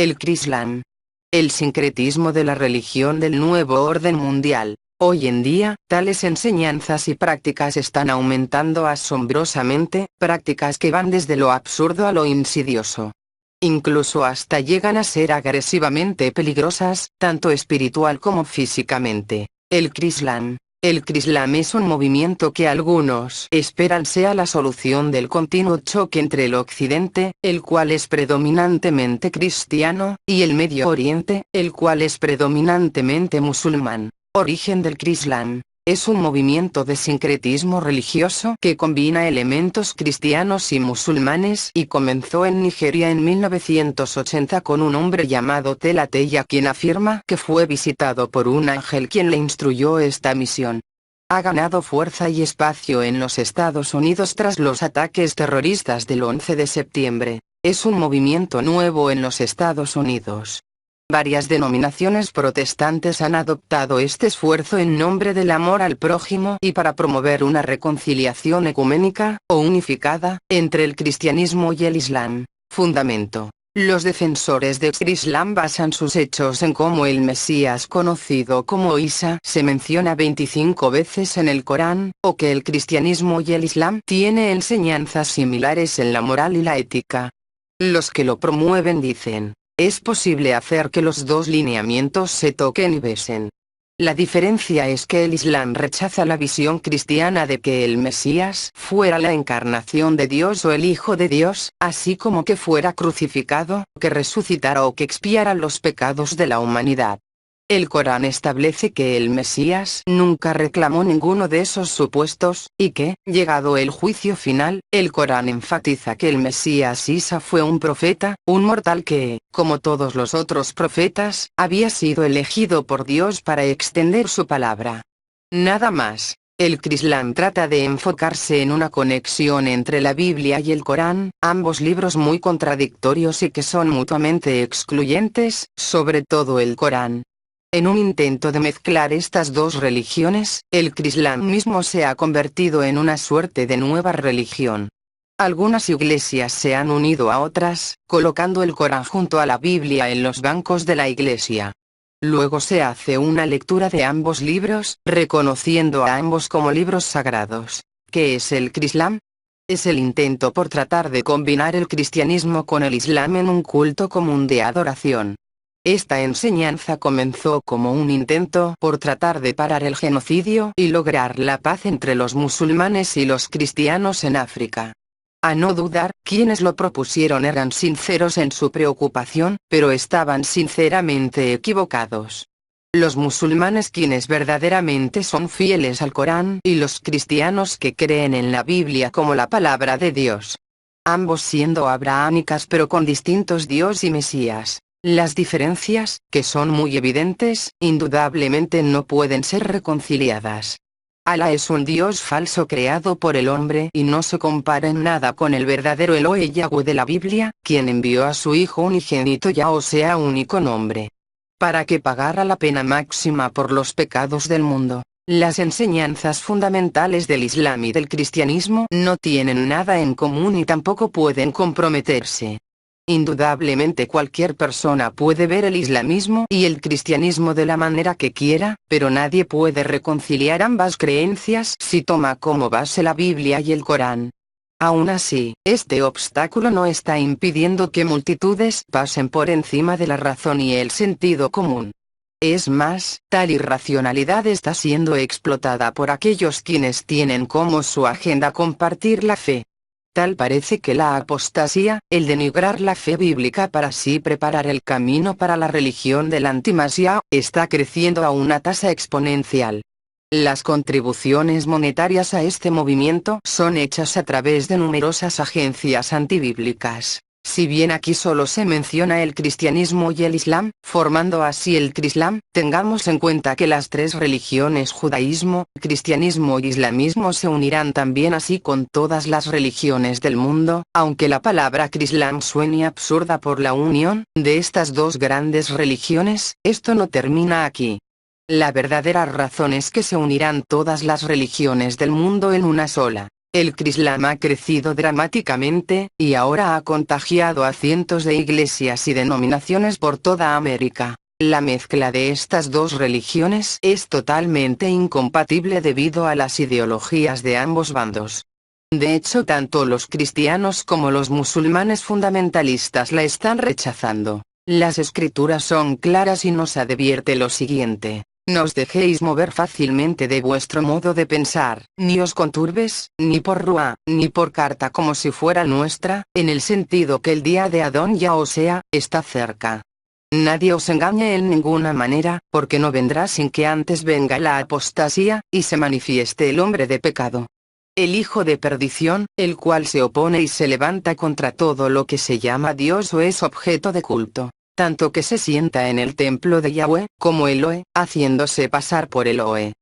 El Krislam. El sincretismo de la religión del nuevo orden mundial. Hoy en día, tales enseñanzas y prácticas están aumentando asombrosamente, prácticas que van desde lo absurdo a lo insidioso. Incluso hasta llegan a ser agresivamente peligrosas, tanto espiritual como físicamente. El Krislam. El Krislam es un movimiento que algunos esperan sea la solución del continuo choque entre el Occidente, el cual es predominantemente cristiano, y el Medio Oriente, el cual es predominantemente musulmán. Origen del Krislam. Es un movimiento de sincretismo religioso que combina elementos cristianos y musulmanes y comenzó en Nigeria en 1980 con un hombre llamado Tela Teya, quien afirma que fue visitado por un ángel quien le instruyó esta misión. Ha ganado fuerza y espacio en los Estados Unidos tras los ataques terroristas del 11 de septiembre. Es un movimiento nuevo en los Estados Unidos. Varias denominaciones protestantes han adoptado este esfuerzo en nombre del amor al prójimo y para promover una reconciliación ecuménica, o unificada, entre el cristianismo y el islam. Fundamento. Los defensores del Islam basan sus hechos en cómo el Mesías conocido como Isa se menciona 25 veces en el Corán, o que el cristianismo y el islam tienen enseñanzas similares en la moral y la ética. Los que lo promueven dicen: es posible hacer que los dos lineamientos se toquen y besen. La diferencia es que el Islam rechaza la visión cristiana de que el Mesías fuera la encarnación de Dios o el Hijo de Dios, así como que fuera crucificado, que resucitara o que expiara los pecados de la humanidad. El Corán establece que el Mesías nunca reclamó ninguno de esos supuestos, y que, llegado el juicio final, el Corán enfatiza que el Mesías Isa fue un profeta, un mortal que, como todos los otros profetas, había sido elegido por Dios para extender su palabra. Nada más. El Krislam trata de enfocarse en una conexión entre la Biblia y el Corán, ambos libros muy contradictorios y que son mutuamente excluyentes, sobre todo el Corán. En un intento de mezclar estas dos religiones, el Krislam mismo se ha convertido en una suerte de nueva religión. Algunas iglesias se han unido a otras, colocando el Corán junto a la Biblia en los bancos de la iglesia. Luego se hace una lectura de ambos libros, reconociendo a ambos como libros sagrados. ¿Qué es el Krislam? Es el intento por tratar de combinar el cristianismo con el islam en un culto común de adoración. Esta enseñanza comenzó como un intento por tratar de parar el genocidio y lograr la paz entre los musulmanes y los cristianos en África. A no dudar, quienes lo propusieron eran sinceros en su preocupación, pero estaban sinceramente equivocados. Los musulmanes quienes verdaderamente son fieles al Corán y los cristianos que creen en la Biblia como la palabra de Dios. Ambos siendo abrahámicas pero con distintos Dios y Mesías. Las diferencias, que son muy evidentes, indudablemente no pueden ser reconciliadas. Alá es un Dios falso creado por el hombre y no se compara en nada con el verdadero Elohe Yahweh de la Biblia, quien envió a su Hijo unigénito o sea único nombre, para que pagara la pena máxima por los pecados del mundo. Las enseñanzas fundamentales del Islam y del cristianismo no tienen nada en común y tampoco pueden comprometerse. Indudablemente cualquier persona puede ver el islamismo y el cristianismo de la manera que quiera, pero nadie puede reconciliar ambas creencias si toma como base la Biblia y el Corán. Aún así, este obstáculo no está impidiendo que multitudes pasen por encima de la razón y el sentido común. Es más, tal irracionalidad está siendo explotada por aquellos quienes tienen como su agenda compartir la fe. Tal parece que la apostasía, el denigrar la fe bíblica para así preparar el camino para la religión del antimasía, está creciendo a una tasa exponencial. Las contribuciones monetarias a este movimiento son hechas a través de numerosas agencias antibíblicas. Si bien aquí solo se menciona el cristianismo y el islam, formando así el Krislam, tengamos en cuenta que las tres religiones judaísmo, cristianismo y islamismo se unirán también así con todas las religiones del mundo, aunque la palabra Krislam suene absurda por la unión de estas dos grandes religiones, esto no termina aquí. La verdadera razón es que se unirán todas las religiones del mundo en una sola. El Islam ha crecido dramáticamente, y ahora ha contagiado a cientos de iglesias y denominaciones por toda América. La mezcla de estas dos religiones es totalmente incompatible debido a las ideologías de ambos bandos. De hecho, tanto los cristianos como los musulmanes fundamentalistas la están rechazando. Las escrituras son claras y nos advierte lo siguiente: no os dejéis mover fácilmente de vuestro modo de pensar, ni os conturbes, ni por rúa, ni por carta como si fuera nuestra, en el sentido que el día de Adón ya o sea, está cerca. Nadie os engañe en ninguna manera, porque no vendrá sin que antes venga la apostasía, y se manifieste el hombre de pecado, el hijo de perdición, el cual se opone y se levanta contra todo lo que se llama Dios o es objeto de culto, tanto que se sienta en el templo de Yahweh, como Elohe, haciéndose pasar por Elohe.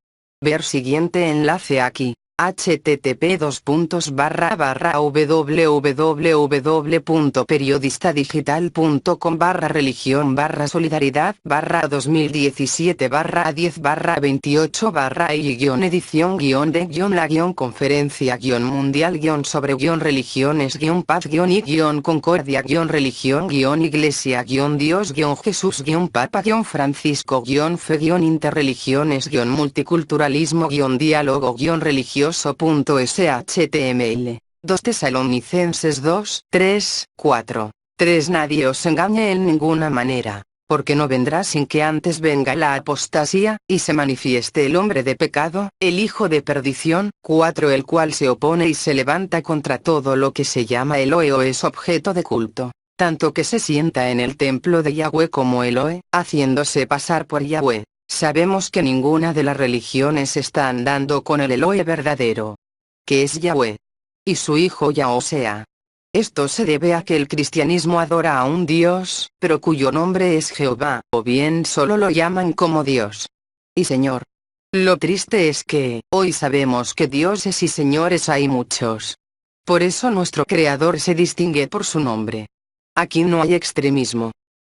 Ver siguiente enlace aquí. http://www.periodistadigital.com/religión/1917/18/digione edición-guión de-html. 2 Tesalonicenses 2, 3, 4. 3 Nadie os engañe en ninguna manera, porque no vendrá sin que antes venga la apostasía, y se manifieste el hombre de pecado, el hijo de perdición. 4 El cual se opone y se levanta contra todo lo que se llama Elohe o es objeto de culto, tanto que se sienta en el templo de Yahweh como Elohe, haciéndose pasar por Yahweh. Sabemos que ninguna de las religiones está andando con el Elohe verdadero, que es Yahweh, y su hijo Yahosea. Esto se debe a que el cristianismo adora a un Dios, pero cuyo nombre es Jehová, o bien solo lo llaman como Dios y Señor. Lo triste es que, hoy sabemos que dioses y señores hay muchos. Por eso nuestro Creador se distingue por su nombre. Aquí no hay extremismo.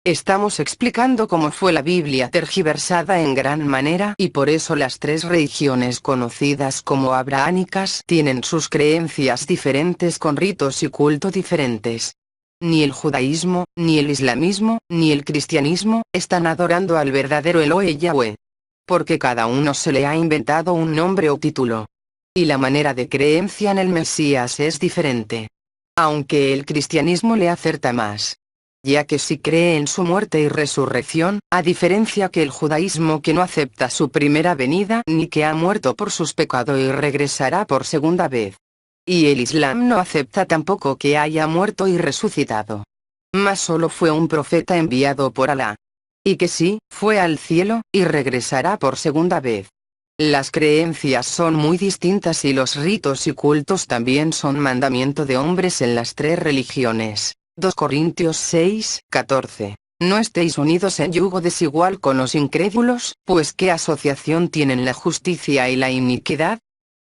Estamos explicando cómo fue la Biblia tergiversada en gran manera y por eso las tres religiones conocidas como abrahámicas tienen sus creencias diferentes con ritos y culto diferentes. Ni el judaísmo, ni el islamismo, ni el cristianismo están adorando al verdadero Elohe Yahweh, porque cada uno se le ha inventado un nombre o título. Y la manera de creencia en el Mesías es diferente. Aunque el cristianismo le acerta más, ya que sí cree en su muerte y resurrección, a diferencia que el judaísmo que no acepta su primera venida ni que ha muerto por sus pecados y regresará por segunda vez. Y el Islam no acepta tampoco que haya muerto y resucitado, mas solo fue un profeta enviado por Alá, y que sí, fue al cielo, y regresará por segunda vez. Las creencias son muy distintas y los ritos y cultos también son mandamiento de hombres en las tres religiones. 2 Corintios 6, 14. No estéis unidos en yugo desigual con los incrédulos, pues ¿qué asociación tienen la justicia y la iniquidad?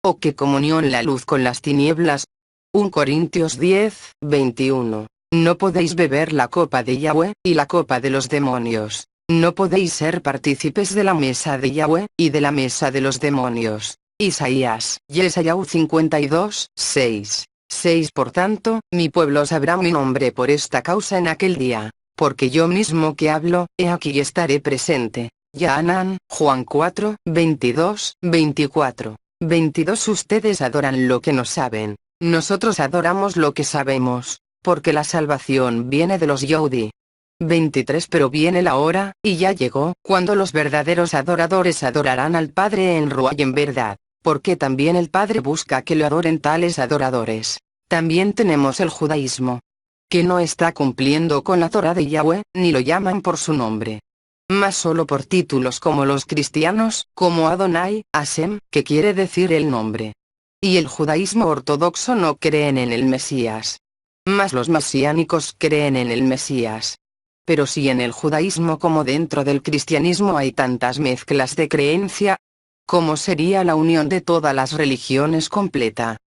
¿O qué comunión la luz con las tinieblas? 1 Corintios 10, 21. No podéis beber la copa de Yahweh, y la copa de los demonios. No podéis ser partícipes de la mesa de Yahweh, y de la mesa de los demonios. Isaías, Yesayahu 52, 6. 6 Por tanto, mi pueblo sabrá mi nombre por esta causa en aquel día, porque yo mismo que hablo, he aquí estaré presente. Yahanan, Juan 4, 22, 24. 22 Ustedes adoran lo que no saben, nosotros adoramos lo que sabemos, porque la salvación viene de los Yehudí. 23 Pero viene la hora, y ya llegó, cuando los verdaderos adoradores adorarán al Padre en Ruá y en verdad, porque también el Padre busca que lo adoren tales adoradores. También tenemos el judaísmo, que no está cumpliendo con la Torá de Yahweh, ni lo llaman por su nombre, mas solo por títulos como los cristianos, como Adonai, Hashem, que quiere decir el nombre. Y el judaísmo ortodoxo no creen en el Mesías, mas los mesiánicos creen en el Mesías. Pero si en el judaísmo como dentro del cristianismo hay tantas mezclas de creencia, ¿cómo sería la unión de todas las religiones completa?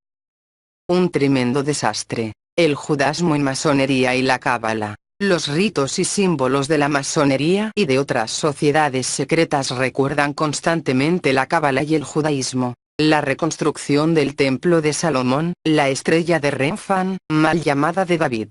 Un tremendo desastre. El judaísmo y masonería y la cábala, los ritos y símbolos de la masonería y de otras sociedades secretas recuerdan constantemente la cábala y el judaísmo. La reconstrucción del Templo de Salomón, la estrella de Renfán, mal llamada de David.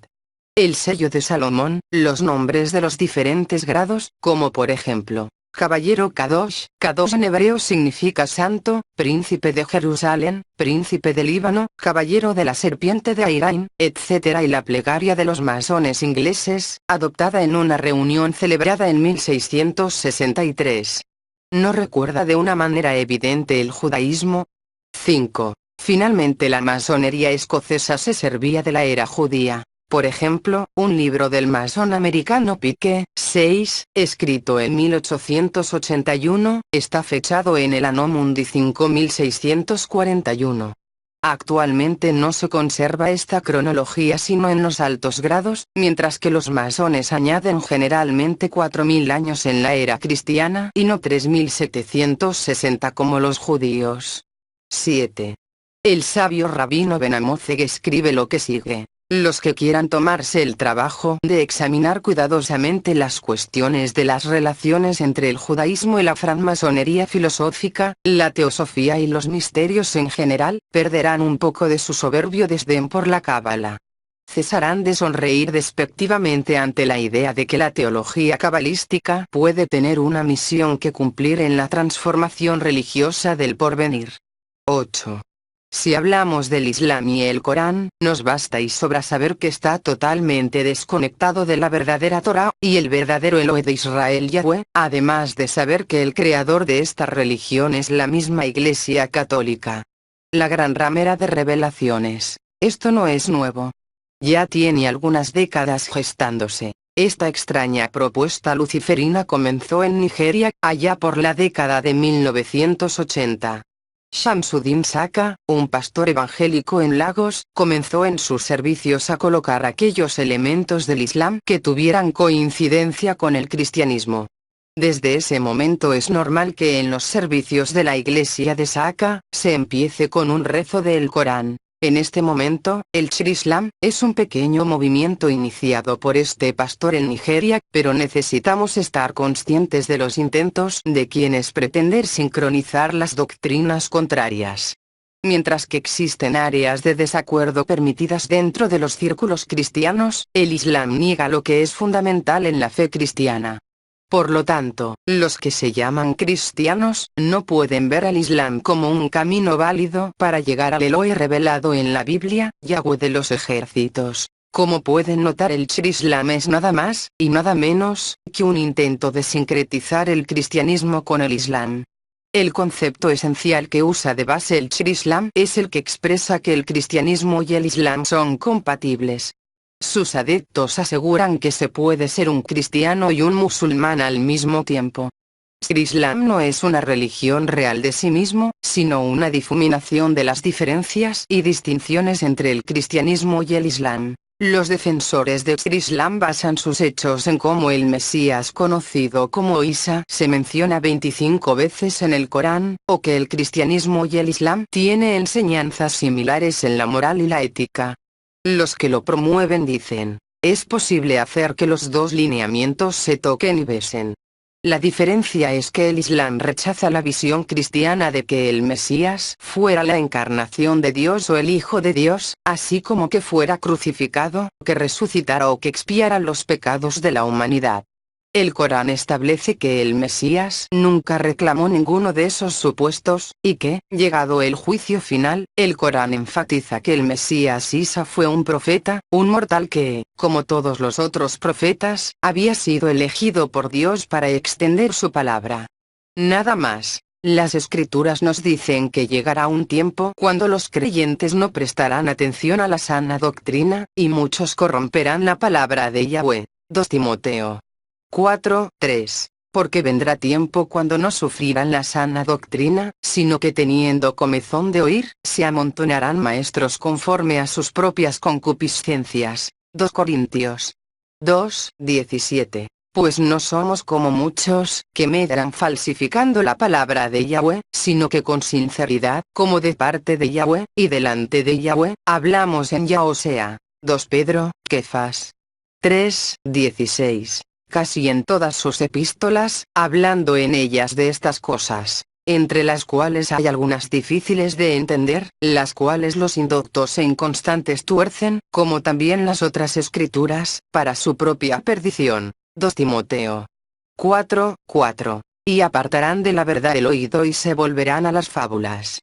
El sello de Salomón, los nombres de los diferentes grados, como por ejemplo, Caballero Kadosh, Kadosh en hebreo significa santo, príncipe de Jerusalén, príncipe del Líbano, caballero de la serpiente de Airain, etc. y la plegaria de los masones ingleses, adoptada en una reunión celebrada en 1663. ¿No recuerda de una manera evidente el judaísmo? 5. Finalmente la masonería escocesa se servía de la era judía. Por ejemplo, un libro del masón americano Pike, 6, escrito en 1881, está fechado en el Anno Mundi 5641. Actualmente no se conserva esta cronología sino en los altos grados, mientras que los masones añaden generalmente 4000 años en la era cristiana y no 3760 como los judíos. 7. El sabio rabino Ben Amozeg escribe lo que sigue. Los que quieran tomarse el trabajo de examinar cuidadosamente las cuestiones de las relaciones entre el judaísmo y la francmasonería filosófica, la teosofía y los misterios en general, perderán un poco de su soberbio desdén por la cábala. Cesarán de sonreír despectivamente ante la idea de que la teología cabalística puede tener una misión que cumplir en la transformación religiosa del porvenir. 8. Si hablamos del Islam y el Corán, nos basta y sobra saber que está totalmente desconectado de la verdadera Torá, y el verdadero Elohe de Israel Yahweh, además de saber que el creador de esta religión es la misma Iglesia Católica. La gran ramera de revelaciones. Esto no es nuevo. Ya tiene algunas décadas gestándose. Esta extraña propuesta luciferina comenzó en Nigeria, allá por la década de 1980. Shamsuddin Saka, un pastor evangélico en Lagos, comenzó en sus servicios a colocar aquellos elementos del Islam que tuvieran coincidencia con el cristianismo. Desde ese momento es normal que en los servicios de la iglesia de Saka, se empiece con un rezo del Corán. En este momento, el Shri-Islam es un pequeño movimiento iniciado por este pastor en Nigeria, pero necesitamos estar conscientes de los intentos de quienes pretender sincronizar las doctrinas contrarias. Mientras que existen áreas de desacuerdo permitidas dentro de los círculos cristianos, el Islam niega lo que es fundamental en la fe cristiana. Por lo tanto, los que se llaman cristianos, no pueden ver al Islam como un camino válido para llegar al Elohe revelado en la Biblia, Yahweh de los ejércitos. Como pueden notar, el Shri-Islam es nada más, y nada menos, que un intento de sincretizar el cristianismo con el Islam. El concepto esencial que usa de base el Shri-Islam es el que expresa que el cristianismo y el Islam son compatibles. Sus adeptos aseguran que se puede ser un cristiano y un musulmán al mismo tiempo. El Islam no es una religión real de sí mismo, sino una difuminación de las diferencias y distinciones entre el cristianismo y el Islam. Los defensores del Islam basan sus hechos en cómo el Mesías conocido como Isa se menciona 25 veces en el Corán, o que el cristianismo y el Islam tienen enseñanzas similares en la moral y la ética. Los que lo promueven dicen, es posible hacer que los dos lineamientos se toquen y besen. La diferencia es que el Islam rechaza la visión cristiana de que el Mesías fuera la encarnación de Dios o el Hijo de Dios, así como que fuera crucificado, que resucitara o que expiara los pecados de la humanidad. El Corán establece que el Mesías nunca reclamó ninguno de esos supuestos, y que, llegado el juicio final, el Corán enfatiza que el Mesías Isa fue un profeta, un mortal que, como todos los otros profetas, había sido elegido por Dios para extender su palabra. Nada más. Las escrituras nos dicen que llegará un tiempo cuando los creyentes no prestarán atención a la sana doctrina, y muchos corromperán la palabra de Yahweh. 2 Timoteo 4:3. Porque vendrá tiempo cuando no sufrirán la sana doctrina, sino que teniendo comezón de oír, se amontonarán maestros conforme a sus propias concupiscencias. 2 Corintios 2:17. Pues no somos como muchos, que medran falsificando la palabra de Yahweh, sino que con sinceridad, como de parte de Yahweh, y delante de Yahweh, hablamos en Yah, o sea, 2 Pedro, Kefas 3:16. Casi en todas sus epístolas, hablando en ellas de estas cosas, entre las cuales hay algunas difíciles de entender, las cuales los indoctos e inconstantes tuercen, como también las otras escrituras, para su propia perdición. 2 Timoteo 4:4. Y apartarán de la verdad el oído y se volverán a las fábulas.